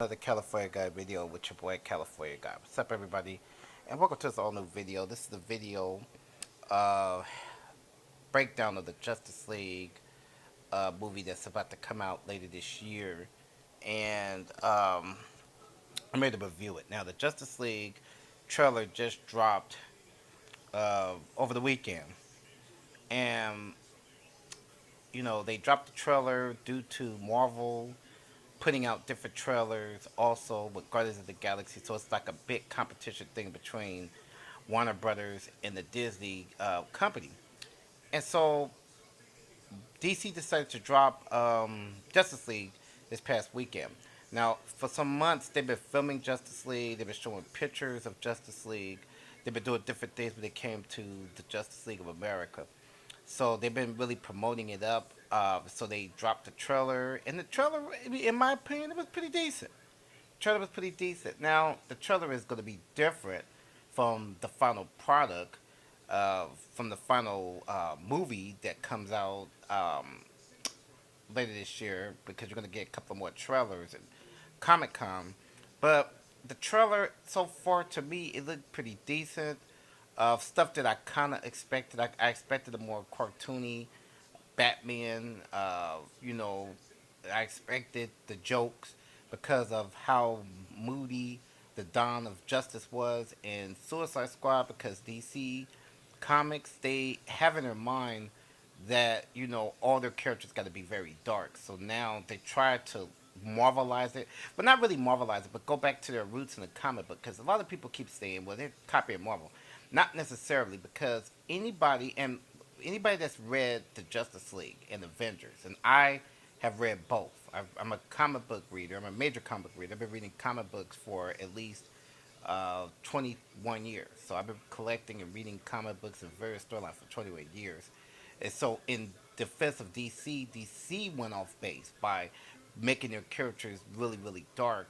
Another California Guy video with your boy California Guy. What's up, everybody? And welcome to this all new video. This is the video breakdown of the Justice League movie that's about to come out later this year. And I'm ready to review it. Now, the Justice League trailer just dropped over the weekend. And, they dropped the trailer due to Marvel putting out different trailers also with Guardians of the Galaxy. So it's like a big competition thing between Warner Brothers and the Disney company. And so DC decided to drop Justice League this past weekend. Now, for some months, they've been filming Justice League. They've been showing pictures of Justice League. They've been doing different things when it came to the Justice League of America. So they've been really promoting it up. So they dropped the trailer, and the trailer, in my opinion, it was pretty decent. Trailer was pretty decent. Now the trailer is going to be different from the final product, from the final movie that comes out later this year, because you're going to get a couple more trailers and Comic Con. But the trailer so far, to me, it looked pretty decent. Stuff that I kind of expected. I expected a more cartoony Batman. I expected the jokes because of how moody the Dawn of Justice was in Suicide Squad. Because DC Comics, they have in their mind that all their characters got to be very dark. So now they try to marvelize it, but not really marvelize it, but go back to their roots in the comic book. Because a lot of people keep saying, well, they're copying Marvel. Not necessarily, because anybody that's read the Justice League and Avengers, and I have read both. I'm a comic book reader. I'm a major comic book reader. I've been reading comic books for at least 21 years. So I've been collecting and reading comic books and various storylines for 21 years. And so, in defense of DC, DC went off base by making their characters really, really dark.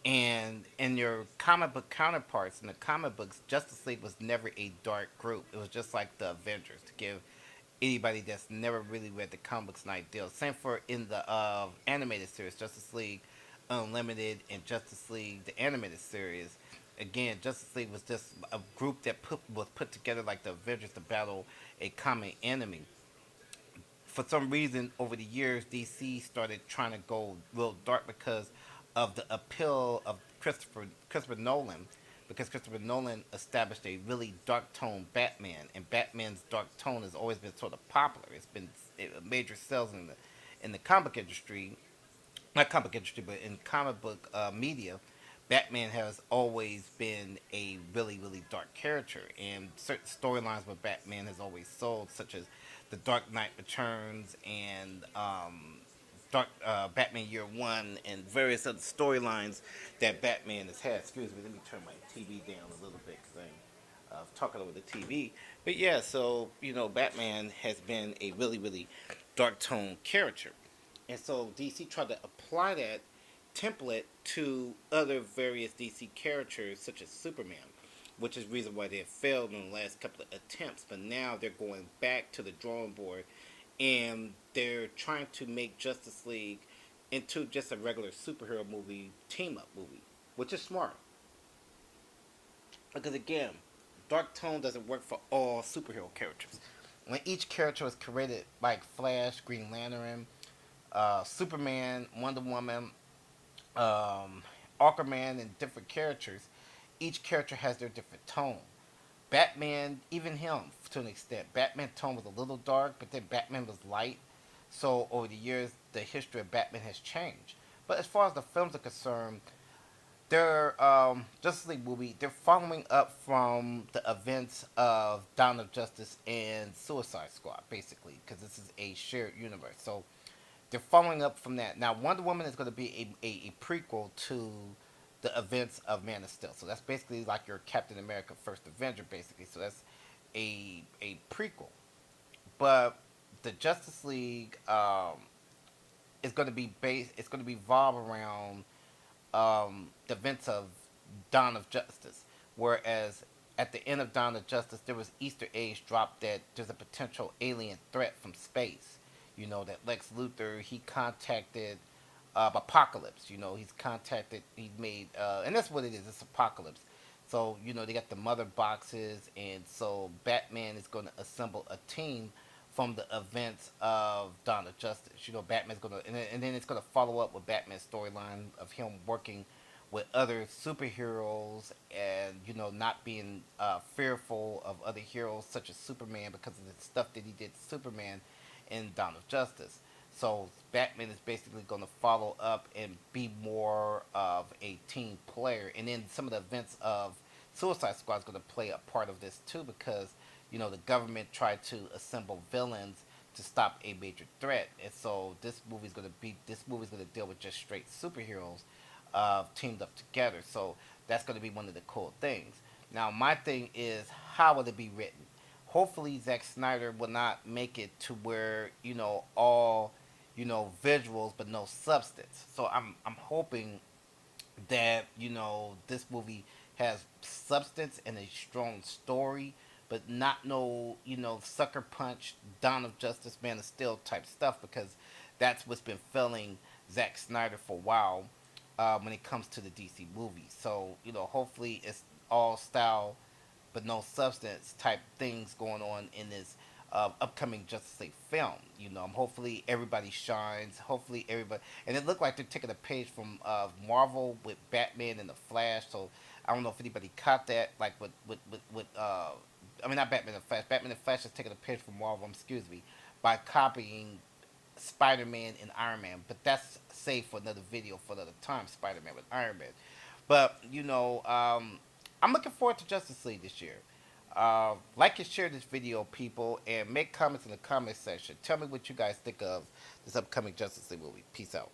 And in your comic book counterparts in the comic books, Justice League was never a dark group. It was just like the Avengers, to give anybody that's never really read the comic books an idea. Same for in the animated series, Justice League Unlimited and Justice League the animated series. Again, Justice League was just a group that was put together like the Avengers to battle a common enemy. For some reason, over the years, DC started trying to go real dark because of the appeal of Christopher Nolan, because Christopher Nolan established a really dark tone Batman, and Batman's dark tone has always been sort of popular. It's been major sales in the comic industry, not comic industry, but in comic book media. Batman has always been a really, really dark character, and certain storylines with Batman has always sold, such as the Dark Knight Returns and Dark Batman Year One, and various other storylines that Batman has had. Excuse me, let me turn my TV down a little bit because I'm talking over the TV. But yeah, so Batman has been a really, really dark tone character, and so DC tried to apply that template to other various DC characters, such as Superman, which is the reason why they have failed in the last couple of attempts. But now they're going back to the drawing board, and they're trying to make Justice League into just a regular superhero movie, team up movie, which is smart. Because again, dark tone doesn't work for all superhero characters. When each character was created, like Flash, Green Lantern, Superman, Wonder Woman, Aquaman, and different characters, each character has their different tone. Batman, even him to an extent, Batman tone was a little dark, but then Batman was light. So over the years, the history of Batman has changed. But as far as the films are concerned, they're Justice League movie. They're following up from the events of Dawn of Justice and Suicide Squad, basically, because this is a shared universe. So they're following up from that. Now, Wonder Woman is going to be a prequel to the events of Man of Steel. So that's basically like your Captain America First Avenger, basically. So that's a prequel. But the Justice League is going to be based. It's going to revolve around the events of Dawn of Justice. Whereas at the end of Dawn of Justice, there was Easter eggs dropped that there's a potential alien threat from space. That Lex Luthor, he contacted Apocalypse. You know, he's contacted. He's made, and that's what it is. It's Apocalypse. So you know they got the mother boxes, and so Batman is going to assemble a team from the events of Dawn of Justice. You know, Batman's going to, and then it's going to follow up with Batman's storyline of him working with other superheroes, and you know not being fearful of other heroes such as Superman because of the stuff that he did to Superman in Dawn of Justice. So Batman is basically going to follow up and be more of a team player, and then some of the events of Suicide Squad is going to play a part of this too, because you know the government tried to assemble villains to stop a major threat, and so this movie's going to deal with just straight superheroes teamed up together. So that's going to be one of the cool things. Now my thing is, how will it be written? Hopefully Zack Snyder will not make it to where you know all visuals but no substance. So I'm hoping that you know this movie has substance and a strong story, but not no sucker punch, Dawn of Justice, Man of Steel type stuff, because that's what's been filling Zack Snyder for a while when it comes to the DC movies. So you know hopefully it's all style but no substance type things going on in this upcoming Justice League film. You know, hopefully everybody shines. Hopefully everybody, and it looked like they're taking a page from Marvel with Batman and the Flash. So I don't know if anybody caught that. Like I mean not Batman and Flash. Batman and Flash is taking a page from Marvel. Excuse me, by copying Spider-Man and Iron Man. But that's saved for another video for another time. Spider-Man with Iron Man. But I'm looking forward to Justice League this year. Like and share this video, people, and make comments in the comment section. Tell me what you guys think of this upcoming Justice League movie. Peace out.